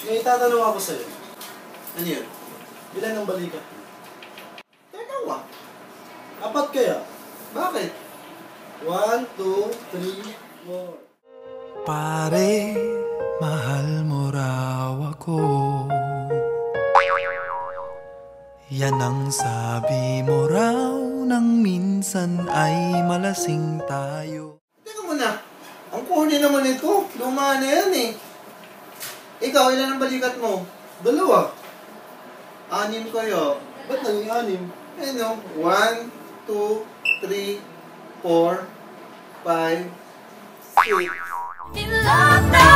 May itatanong ako sa'yo. Ano yun? Ilan ang balikat? Teka ba? 4 kaya? Bakit? 1, 2, 3, 4. Pare, mahal mo raw ako. Yan ang sabi mo raw nang minsan ay malasing tayo. Teka muna. Ang corny naman ito. Luma na yan eh. Ikaw, ilan ang balikat mo? 2. 6 kayo. Ba't naging 6? Ano? 1, 2, 3, 4, 5, 6. In love now.